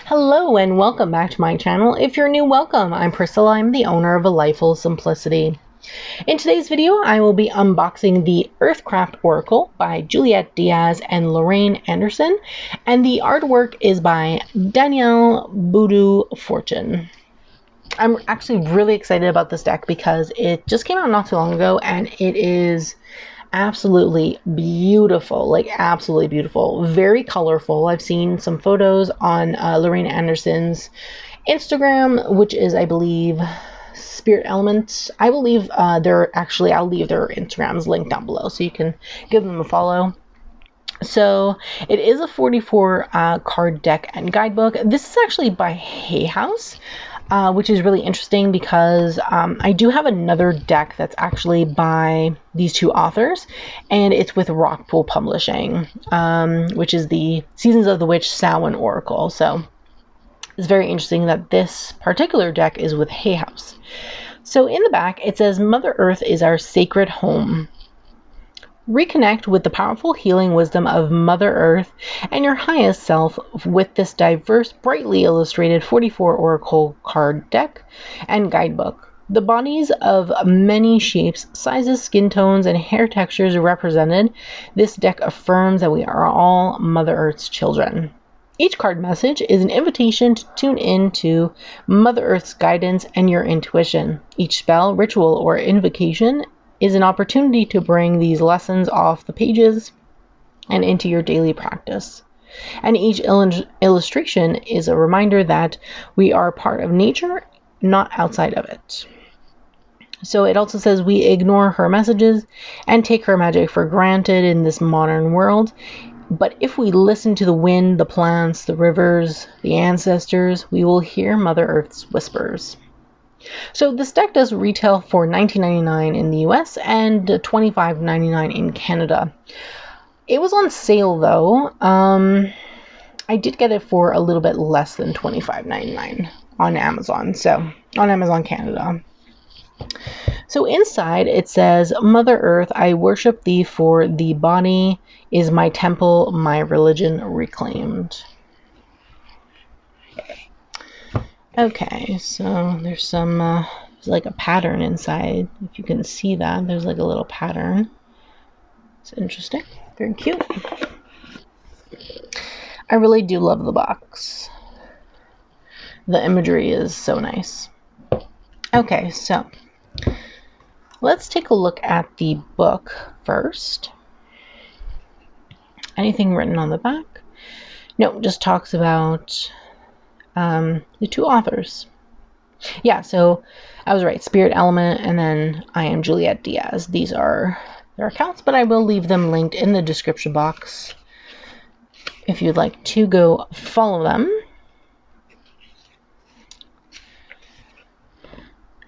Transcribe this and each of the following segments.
Hello and welcome back to my channel. If you're new, welcome. I'm Priscilla. I'm the owner of A Life Full of Simplicity. In today's video, I will be unboxing the Earthcraft Oracle by Juliet Diaz and Lorraine Anderson, and the artwork is by Danielle Boodo-Fortune. I'm actually really excited about this deck because it just came out not too long ago, and it is absolutely beautiful, like absolutely beautiful, very colorful. I've seen some photos on Lorraine Anderson's Instagram, which is, I believe, Spirit Element. I believe I'll leave their Instagrams linked down below so you can give them a follow. So it is a 44 card deck and guidebook. This is actually by Hay House, which is really interesting because I do have another deck that's actually by these two authors, and it's with Rockpool Publishing, which is the Seasons of the Witch Samhain Oracle. So it's very interesting that this particular deck is with Hay House. So in the back, it says, Mother Earth is our sacred home. Reconnect with the powerful healing wisdom of Mother Earth and your highest self with this diverse, brightly illustrated 44 Oracle card deck and guidebook. The bodies of many shapes, sizes, skin tones, and hair textures represented, this deck affirms that we are all Mother Earth's children. Each card message is an invitation to tune in to Mother Earth's guidance and your intuition. Each spell, ritual, or invocation is an opportunity to bring these lessons off the pages and into your daily practice. And each illustration is a reminder that we are part of nature, not outside of it. So it also says we ignore her messages and take her magic for granted in this modern world. But if we listen to the wind, the plants, the rivers, the ancestors, we will hear Mother Earth's whispers. So this deck does retail for $19.99 in the US and $25.99 in Canada. It was on sale though. I did get it for a little bit less than $25.99 on Amazon. So on Amazon Canada. So inside it says, Mother Earth, I worship thee, for the body is my temple, my religion reclaimed. Okay, so there's some, there's like a pattern inside. If you can see that, there's like a little pattern. It's interesting, very cute. I really do love the box. The imagery is so nice. Okay, so let's take a look at the book first. Anything written on the back? No, just talks about the two authors. Yeah, so I was right, Spirit Element, and then I am Juliet Diaz. These are their accounts, but I will leave them linked in the description box if you'd like to go follow them.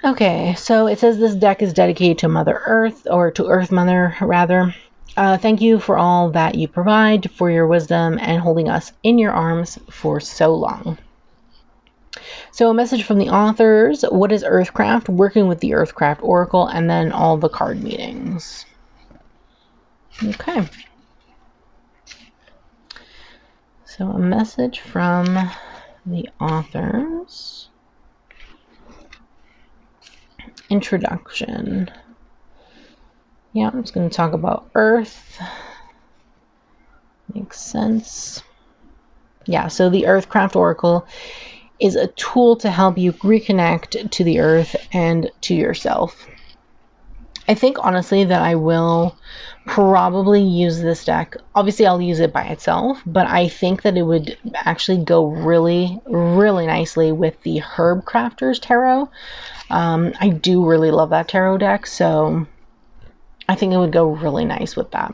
Okay, so it says this deck is dedicated to Mother Earth, or to Earth Mother, rather. Thank you for all that you provide, for your wisdom and holding us in your arms for so long. So a message from the authors, what is Earthcraft, working with the Earthcraft Oracle, and then all the card meetings. Okay. So a message from the authors. Introduction. Yeah, I'm just going to talk about Earth. Makes sense. Yeah, so the Earthcraft Oracle is a tool to help you reconnect to the earth and to yourself. I think honestly that I will probably use this deck. Obviously I'll use it by itself, but I think that it would actually go really, really nicely with the Herb Crafters Tarot. I do really love that tarot deck, so I think it would go really nice with that.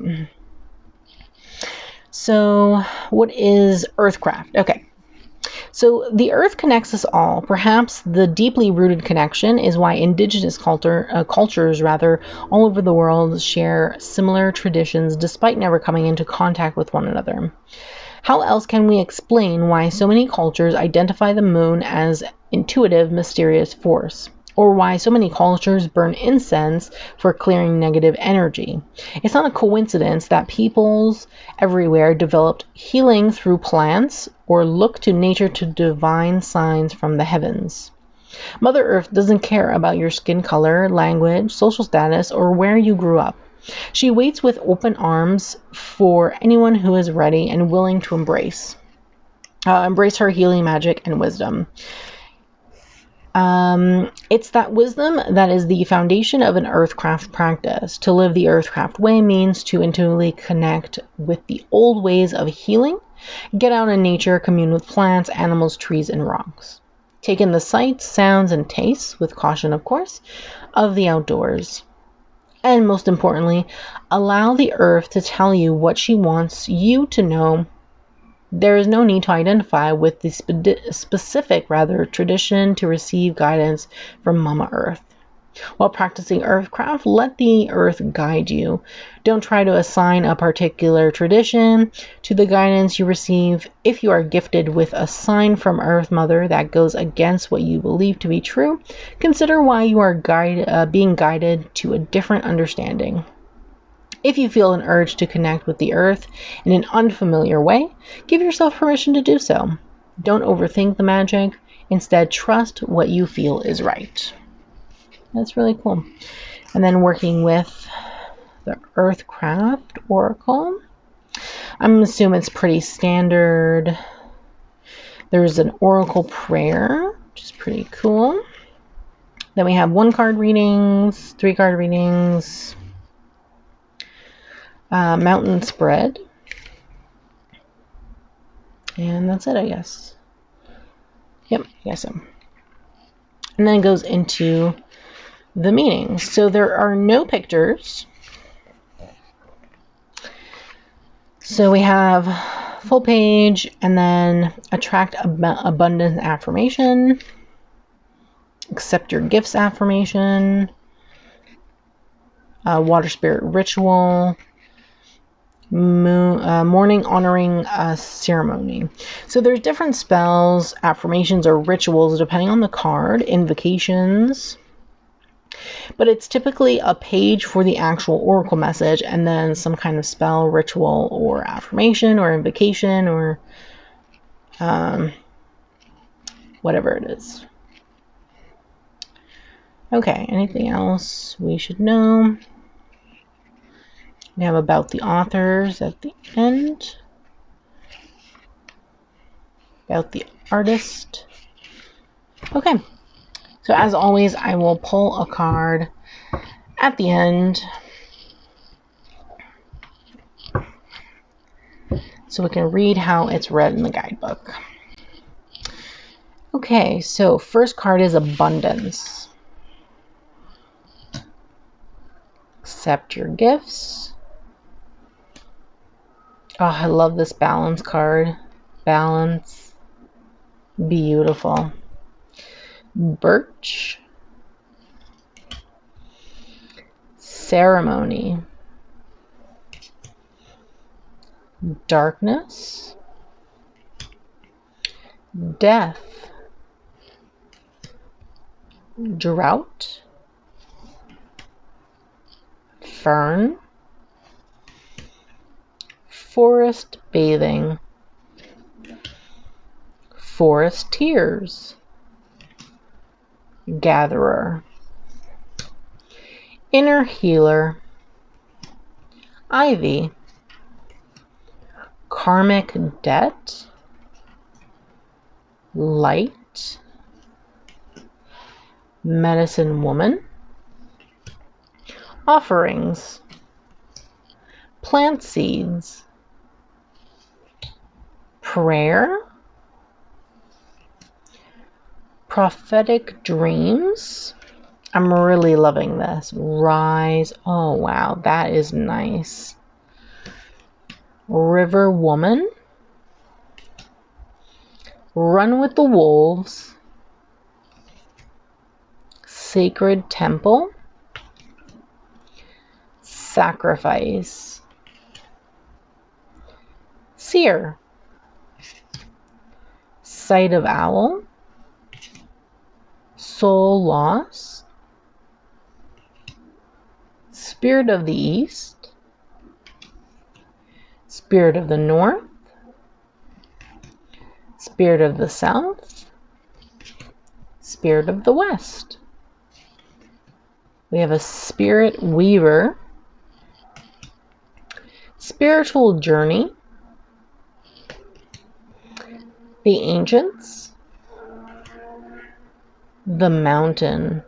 So what is Earthcraft? Okay. So the earth connects us all. Perhaps the deeply rooted connection is why indigenous cultures all over the world share similar traditions despite never coming into contact with one another. How else can we explain why so many cultures identify the moon as intuitive, mysterious force? or why so many cultures burn incense for clearing negative energy. It's not a coincidence that peoples everywhere developed healing through plants or look to nature to divine signs from the heavens. Mother Earth doesn't care about your skin color, language, social status, or where you grew up. She waits with open arms for anyone who is ready and willing to embrace her healing magic and wisdom. It's that wisdom that is the foundation of an Earthcraft practice. To live the Earthcraft way means to intuitively connect with the old ways of healing, get out in nature, commune with plants, animals, trees, and rocks. Take in the sights, sounds, and tastes, with caution, of course, of the outdoors. And most importantly, allow the earth to tell you what she wants you to know. There is no need to identify with the specific tradition to receive guidance from Mama Earth. While practicing Earthcraft, let the earth guide you. Don't try to assign a particular tradition to the guidance you receive. If you are gifted with a sign from Earth Mother that goes against what you believe to be true, consider why you are being guided to a different understanding. If you feel an urge to connect with the earth in an unfamiliar way, give yourself permission to do so. Don't overthink the magic. Instead, trust what you feel is right. That's really cool. And then working with the Earthcraft Oracle. I'm assuming it's pretty standard. There's an Oracle prayer, which is pretty cool. Then we have 1 card readings, 3 card readings, mountain spread. And that's it, I guess. Yep, I guess so. And then it goes into the meaning. So there are no pictures. So we have full page and then attract abundance affirmation, accept your gifts affirmation, water spirit ritual, morning honoring ceremony. So there's different spells, affirmations, or rituals depending on the card, invocations. But it's typically a page for the actual oracle message and then some kind of spell, ritual, or affirmation, or invocation, or whatever it is. Okay, anything else we should know? We have about the authors at the end. About the artist. Okay. So as always, I will pull a card at the end so we can read how it's read in the guidebook. Okay, so first card is abundance. Accept your gifts. Oh, I love this balance card. Balance. Beautiful. Birch, ceremony, darkness, death, drought, fern, forest bathing, forest tears, gatherer, inner healer, ivy, karmic debt, light, medicine woman, offerings, plant seeds, prayer, prophetic dreams. I'm really loving this. Rise. Oh, wow. That is nice. River woman. Run with the wolves. Sacred temple. Sacrifice. Seer. Sight of owl. soul loss, spirit of the east, spirit of the north, spirit of the south, spirit of the west. We have a spirit weaver, spiritual journey, the ancients, the mountain.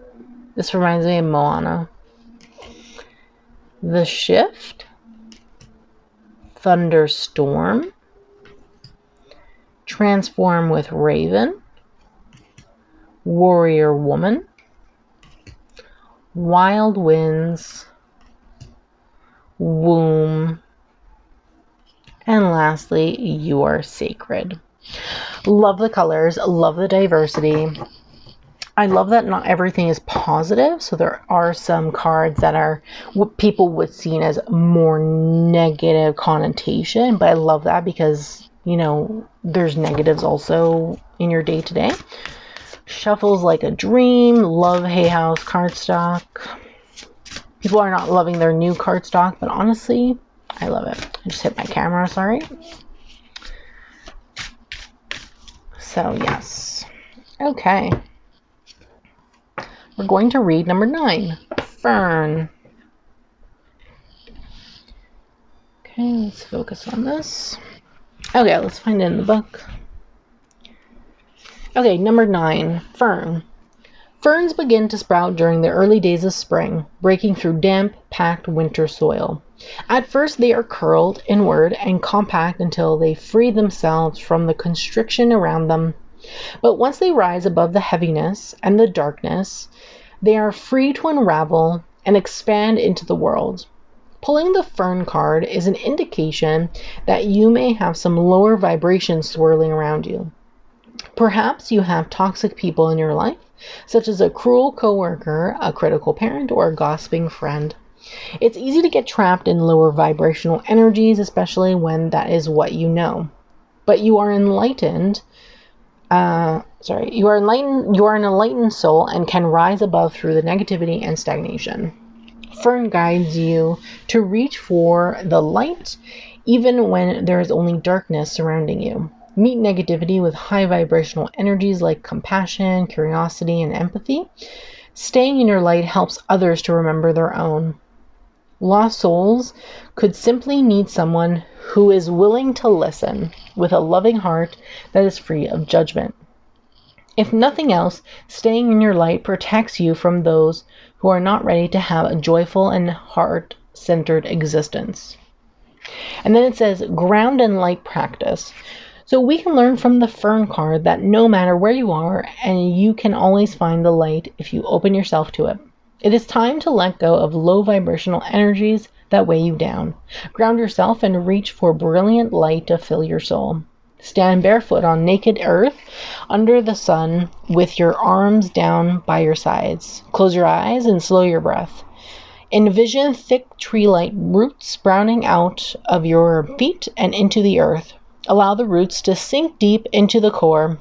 This reminds me of Moana. The shift, thunderstorm, transform with raven, warrior woman, wild winds, womb, and lastly, you are sacred. Love the colors, love the diversity. I love that not everything is positive, so there are some cards that are what people would see as more negative connotation, but I love that because, you know, there's negatives also in your day-to-day. Shuffles like a dream, love Hay House cardstock. People are not loving their new cardstock, but honestly, I love it. I just hit my camera, sorry. So yes, okay. We're going to read number 9, Fern. Okay, let's focus on this. Okay, let's find it in the book. Okay, number 9, Fern. Ferns begin to sprout during the early days of spring, breaking through damp, packed winter soil. At first, they are curled inward and compact until they free themselves from the constriction around them. But once they rise above the heaviness and the darkness, they are free to unravel and expand into the world. Pulling the Fern card is an indication that you may have some lower vibrations swirling around you. Perhaps you have toxic people in your life, such as a cruel coworker, a critical parent, or a gossiping friend. It's easy to get trapped in lower vibrational energies, especially when that is what you know. But you are enlightened. You are an enlightened soul and can rise above through the negativity and stagnation. Fern guides you to reach for the light, even when there is only darkness surrounding you. Meet negativity with high vibrational energies like compassion, curiosity, and empathy. Staying in your light helps others to remember their own. Lost souls could simply need someone who is willing to listen with a loving heart that is free of judgment. If nothing else, staying in your light protects you from those who are not ready to have a joyful and heart-centered existence. And then it says, ground and light practice. So we can learn from the Fern card that no matter where you are, and you can always find the light if you open yourself to it. It is time to let go of low vibrational energies that weigh you down. Ground yourself and reach for brilliant light to fill your soul. Stand barefoot on naked earth under the sun with your arms down by your sides. Close your eyes and slow your breath. Envision thick tree-like roots sprouting out of your feet and into the earth. Allow the roots to sink deep into the core.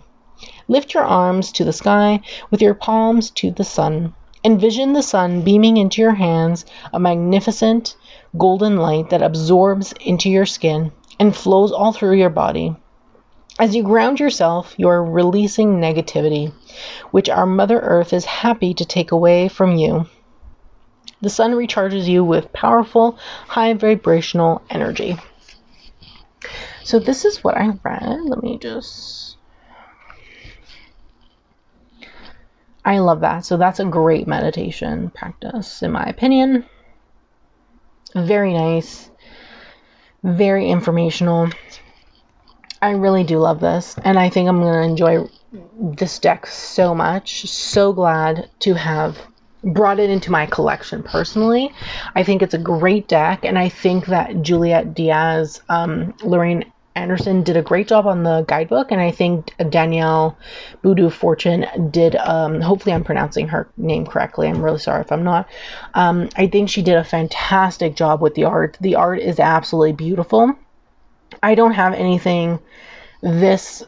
Lift your arms to the sky with your palms to the sun. Envision the sun beaming into your hands, a magnificent golden light that absorbs into your skin and flows all through your body. As you ground yourself, you are releasing negativity, which our Mother Earth is happy to take away from you. The sun recharges you with powerful, high vibrational energy. So this is what I read. I love that. So that's a great meditation practice, in my opinion. Very nice. Very informational. I really do love this. And I think I'm going to enjoy this deck so much. So glad to have brought it into my collection personally. I think it's a great deck. And I think that Juliet Diaz, Lorraine Anderson did a great job on the guidebook, and I think Danielle Boodo-Fortune did, hopefully I'm pronouncing her name correctly, I'm really sorry if I'm not. I think she did a fantastic job with the art. The art is absolutely beautiful. I don't have anything this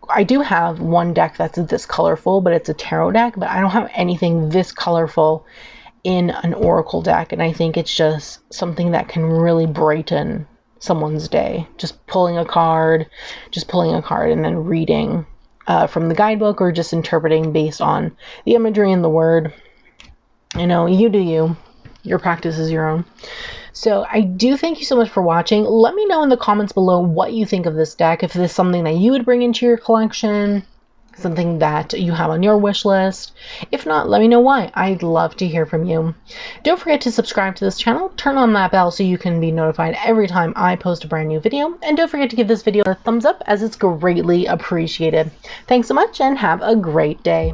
I do have one deck that's this colorful, but it's a tarot deck, but I don't have anything this colorful in an oracle deck, and I think it's just something that can really brighten someone's day. Just pulling a card and then reading from the guidebook, or just interpreting based on the imagery and the word. You know, you do you. Your practice is your own. So I do thank you so much for watching. Let me know in the comments below what you think of this deck, if this is something that you would bring into your collection, something that you have on your wish list. If not, let me know why. I'd love to hear from you. Don't forget to subscribe to this channel, turn on that bell so you can be notified every time I post a brand new video, and don't forget to give this video a thumbs up, as it's greatly appreciated. Thanks so much and have a great day.